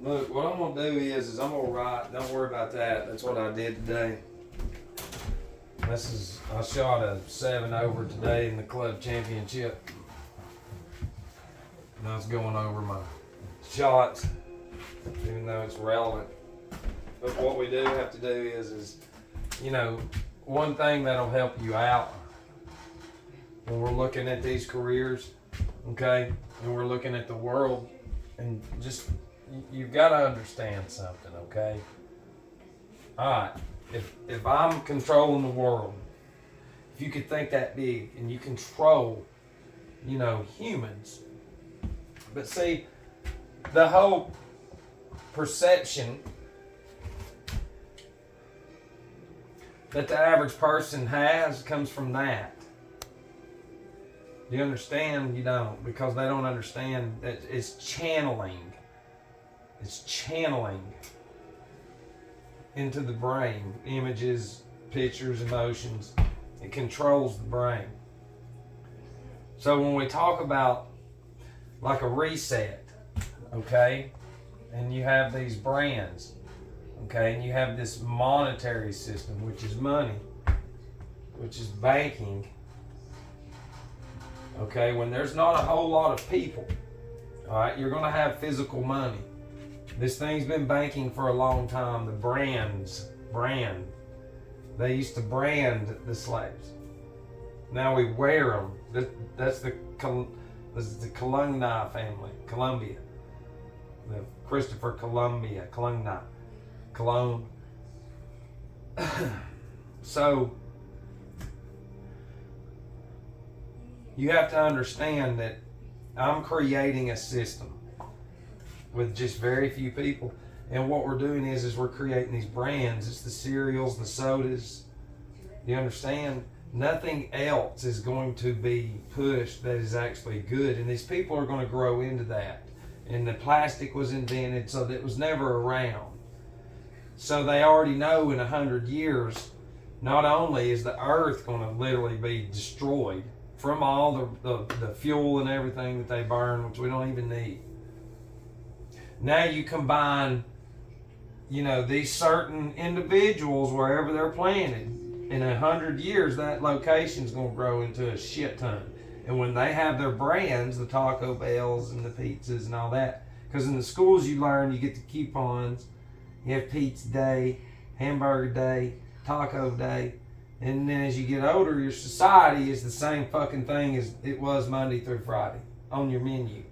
Look, what I'm gonna do is I'm gonna write. Don't worry about that. That's what I did today. I shot a 7 over today in the club championship. And I was going over my shots, even though it's relevant. But what we do have to do is one thing that'll help you out when we're looking at these careers, okay, and we're looking at the world, and just you've got to understand something, okay? All right, if I'm controlling the world, if you could think that big and you control, humans, but see, the whole perception that the average person has comes from that. Do you understand? You don't, because they don't understand that it's channeling. It's channeling into the brain images, pictures, emotions. It controls the brain. So when we talk about like a reset, okay, and you have these brands, okay, and you have this monetary system, which is money, which is banking, okay, when there's not a whole lot of people, all right, you're going to have physical money. This thing's been banking for a long time. The brand. They used to brand the slaves. Now we wear them. That's the Colonna family, Colombia. The Christopher Columbia, Cologne. So you have to understand that I'm creating a system with just very few people, and what we're doing is we're creating these brands. It's the cereals, the sodas. You understand? Nothing else is going to be pushed that is actually good, and these people are going to grow into that. And the plastic was invented so that it was never around. So they already know in 100 years, not only is the earth going to literally be destroyed from all the fuel and everything that they burn, which we don't even need. Now you combine, these certain individuals wherever they're planted. In 100 years, that location's going to grow into a shit ton. And when they have their brands, the Taco Bells and the pizzas and all that, because in the schools you learn, you get the coupons. You have Pizza Day, Hamburger Day, Taco Day. And then as you get older, your society is the same fucking thing as it was Monday through Friday on your menu.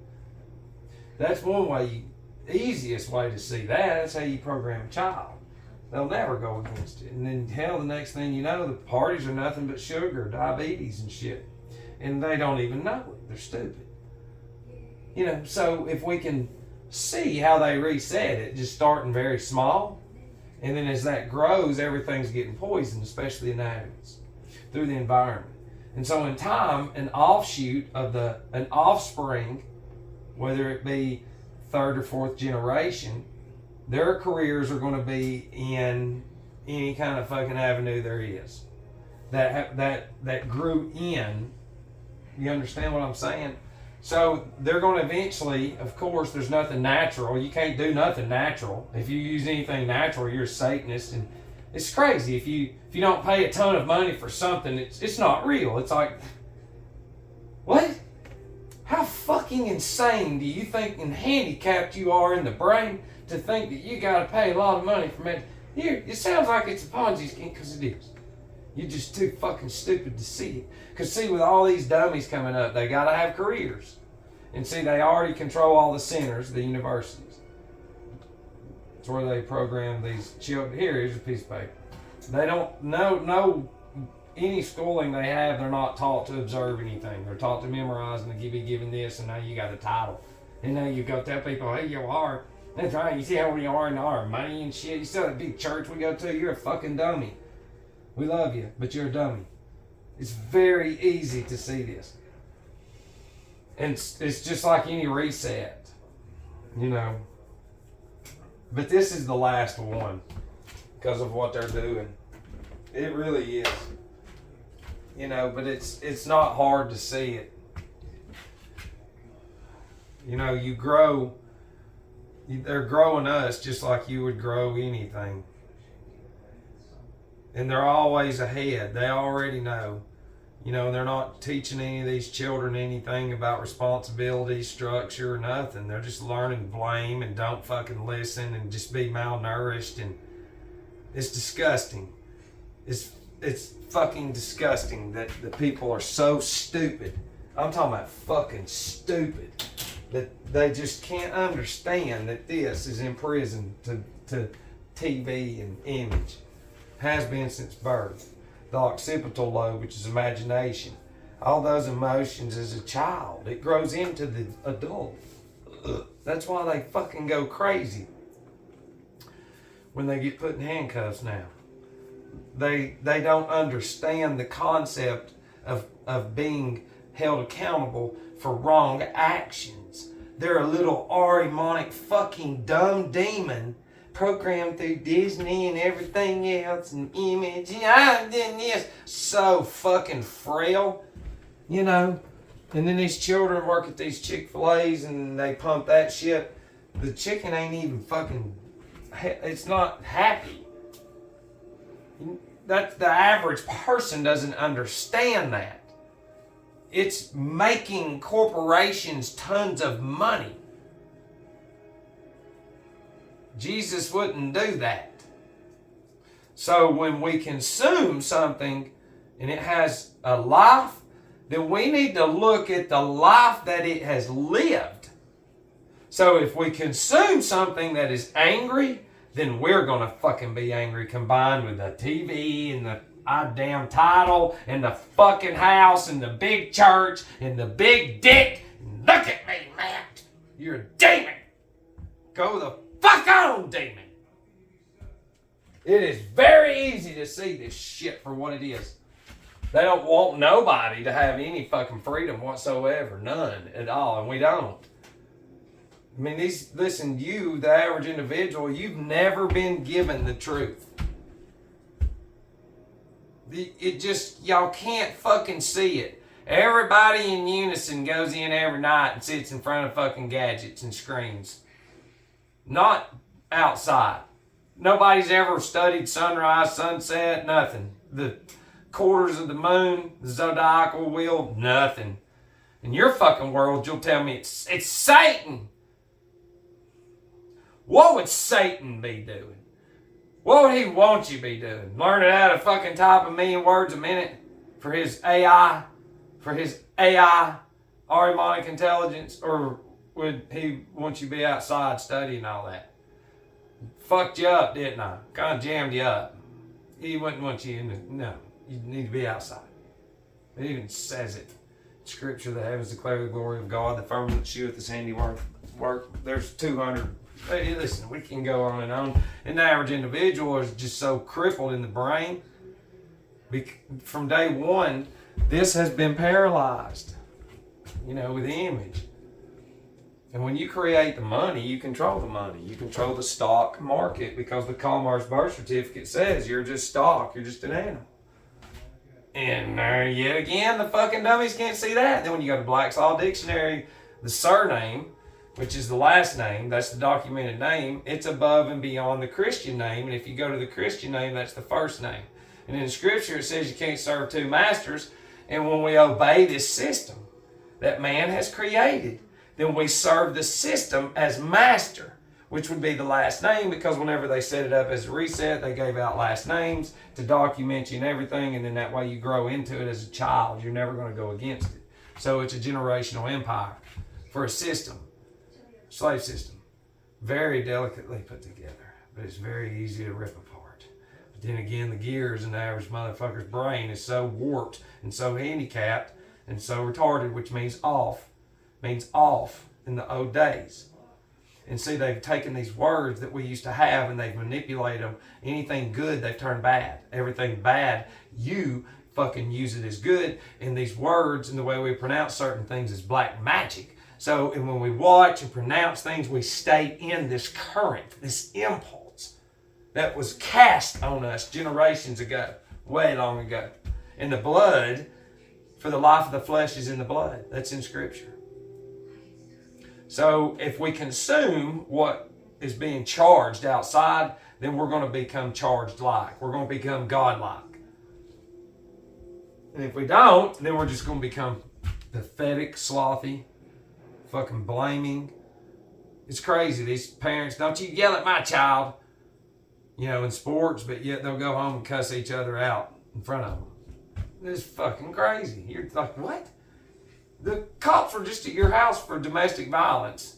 That's one way, easiest way to see that. That's how you program a child. They'll never go against it. And then hell, the next thing you know, the parties are nothing but sugar, diabetes and shit. And they don't even know it. They're stupid. So if we can see how they reset it, just starting very small, and then as that grows, everything's getting poisoned, especially in animals, through the environment. And so in time, an offshoot of an offspring, whether it be third or fourth generation, their careers are going to be in any kind of fucking avenue there is. That grew in. You understand what I'm saying? So they're going to eventually, of course, there's nothing natural. You can't do nothing natural. If you use anything natural, you're a Satanist. And it's crazy. If you don't pay a ton of money for something, it's not real. It's like, what? How fucking insane do you think and handicapped you are in the brain to think that you got to pay a lot of money for it? It sounds like it's a Ponzi scheme, because it is. You're just too fucking stupid to see it. Because see, with all these dummies coming up, they got to have careers. And see, they already control all the centers, the universities. It's where they program these children. Here's a piece of paper. They don't know any schooling they have, they're not taught to observe anything. They're taught to memorize and to be given this, and now you got a title. And now you go tell people, hey, you are. That's right, you see how we are in our money and shit. You see that big church we go to, you're a fucking dummy. We love you, but you're a dummy. It's very easy to see this. And it's just like any reset, But this is the last one because of what they're doing. It really is. But it's not hard to see it. You grow They're growing us just like you would grow anything. And they're always ahead. They already know. You know, they're not teaching any of these children anything about responsibility, structure, or nothing. They're just learning blame and don't fucking listen and just be malnourished. And it's disgusting. It's fucking disgusting that the people are so stupid. I'm talking about fucking stupid. That they just can't understand that this is in prison to TV and image. Has been since birth. The occipital lobe, which is imagination. All those emotions as a child. It grows into the adult. That's why they fucking go crazy when they get put in handcuffs now. They don't understand the concept of being held accountable for wrong actions. They're a little Ahrimanic fucking dumb demon programmed through Disney and everything else and image. I'm doing this. So fucking frail, you know. And then these children work at these Chick-fil-A's and they pump that shit. The chicken ain't even fucking, it's not happy. That the average person doesn't understand that. It's making corporations tons of money. Jesus wouldn't do that. So when we consume something and it has a life, then we need to look at the life that it has lived. So if we consume something that is angry, then we're going to fucking be angry, combined with the TV and the damn title and the fucking house and the big church and the big dick. Look at me, Matt. You're a demon. Go the fuck on, demon. It is very easy to see this shit for what it is. They don't want nobody to have any fucking freedom whatsoever. None at all. And we don't. I mean, listen, you, the average individual, you've never been given the truth. Y'all can't fucking see it. Everybody in unison goes in every night and sits in front of fucking gadgets and screens. Not outside. Nobody's ever studied sunrise, sunset, nothing. The quarters of the moon, the zodiacal wheel, nothing. In your fucking world, you'll tell me it's Satan. What would Satan be doing? What would he want you to be doing? Learning how to fucking type 1,000,000 words a minute for his AI? For his AI, Ahrimanic intelligence? Or would he want you to be outside studying all that? Fucked you up, didn't I? Kind of jammed you up. He wouldn't want you in no, you need to be outside. It even says it. Scripture, the heavens declare the glory of God, the firmament sheweth his handiwork. There's 200. Hey, listen, we can go on. And the average individual is just so crippled in the brain. From day one, this has been paralyzed, with the image. And when you create the money, you control the money. You control the stock market because the Commerce birth certificate says you're just stock. You're just an animal. And yet again, the fucking dummies can't see that. Then when you go to Black's Law Dictionary, the surname, which is the last name, that's the documented name, it's above and beyond the Christian name. And if you go to the Christian name, that's the first name. And in Scripture, it says you can't serve two masters. And when we obey this system that man has created, then we serve the system as master, which would be the last name, because whenever they set it up as a reset, they gave out last names to document you and everything, and then that way you grow into it as a child. You're never going to go against it. So it's a generational empire for a system, slave system, very delicately put together, but it's very easy to rip apart. But then again, the gears in the average motherfucker's brain is so warped and so handicapped and so retarded, which means off in the old days. And see, they've taken these words that we used to have and they've manipulated them. Anything good, they've turned bad. Everything bad, you fucking use it as good. And these words and the way we pronounce certain things is black magic. So, and when we watch and pronounce things, we stay in this current, this impulse that was cast on us generations ago, way long ago. And the blood, for the life of the flesh is in the blood. That's in Scripture. So if we consume what is being charged outside, then we're going to become charged like. We're going to become godlike. And if we don't, then we're just going to become pathetic, slothy, fucking blaming. It's crazy. These parents, don't you yell at my child, in sports, but yet they'll go home and cuss each other out in front of them. It's fucking crazy. You're like, what? The cops are just at your house for domestic violence,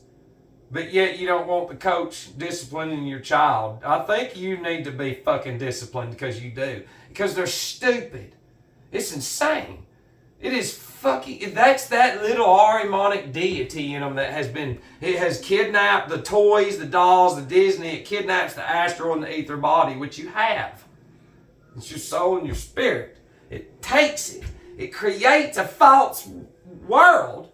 but yet you don't want the coach disciplining your child. I think you need to be fucking disciplined because you do. Because they're stupid. It's insane. It is fucking, that's that little Ahrimanic deity in them that has kidnapped the toys, the dolls, the Disney. It kidnaps the astral and the ether body, which you have. It's your soul and your spirit. It takes it. It creates a false world.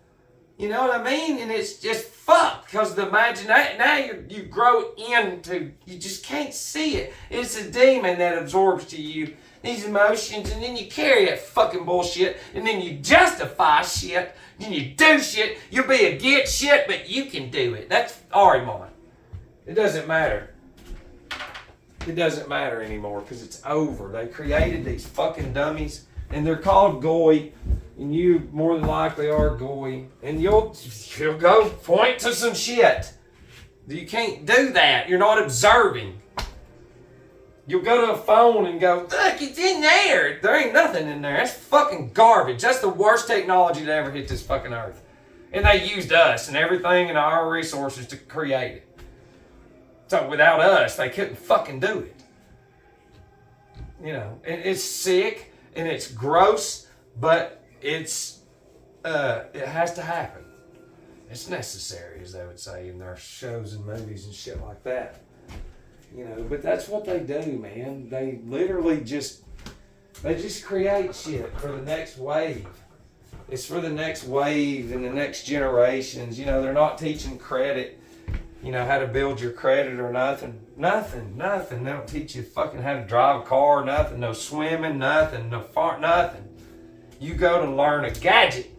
You know what I mean? And it's just fucked because the imagination, now you grow into, you just can't see it. It's a demon that absorbs to you these emotions, and then you carry that fucking bullshit, and then you justify shit, then you do shit. You'll be against shit, but you can do it. That's Ahriman. It doesn't matter. It doesn't matter anymore because it's over. They created these fucking dummies, and they're called Goy, and you more than likely are Goy, and you'll go point to some shit. You can't do that. You're not observing. You'll go to a phone and go, look, it's in there. There ain't nothing in there. That's fucking garbage. That's the worst technology to ever hit this fucking earth. And they used us and everything and our resources to create it. So without us, they couldn't fucking do it. And it's sick and it's gross, but it has to happen. It's necessary, as they would say in their shows and movies and shit like that. But that's what they do, man. They literally just create shit for the next wave. It's for the next wave and the next generations. They're not teaching credit, how to build your credit or nothing. Nothing. They don't teach you fucking how to drive a car, nothing. No swimming, nothing. No fart, nothing. You go to learn a gadget.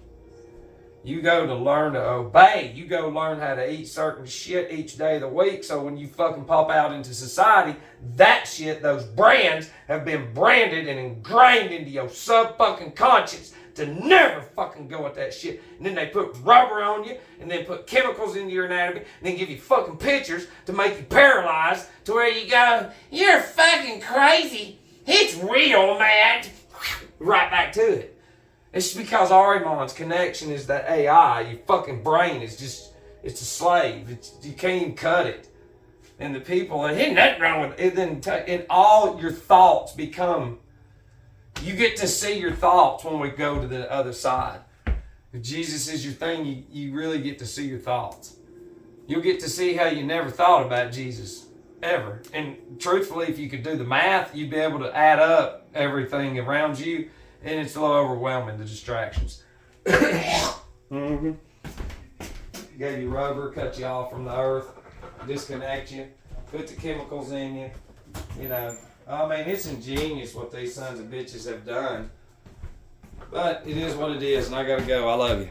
You go to learn to obey. You go learn how to eat certain shit each day of the week. So when you fucking pop out into society, that shit, those brands have been branded and ingrained into your sub-fucking conscience to never fucking go at that shit. And then they put rubber on you and then put chemicals into your anatomy and then give you fucking pictures to make you paralyzed to where you go, you're fucking crazy. It's real, man. Right back to it. It's because Ahriman's connection is that AI. Your fucking brain is just, it's a slave. You can't even cut it. And the people, and ain't nothing wrong with it. And all your thoughts become, you get to see your thoughts when we go to the other side. If Jesus is your thing, you really get to see your thoughts. You'll get to see how you never thought about Jesus, ever. And truthfully, if you could do the math, you'd be able to add up everything around you. And it's a little overwhelming, the distractions. Mm-hmm. Gave you rubber, cut you off from the earth, disconnect you, put the chemicals in you. It's ingenious what these sons of bitches have done. But it is what it is, and I gotta go. I love you.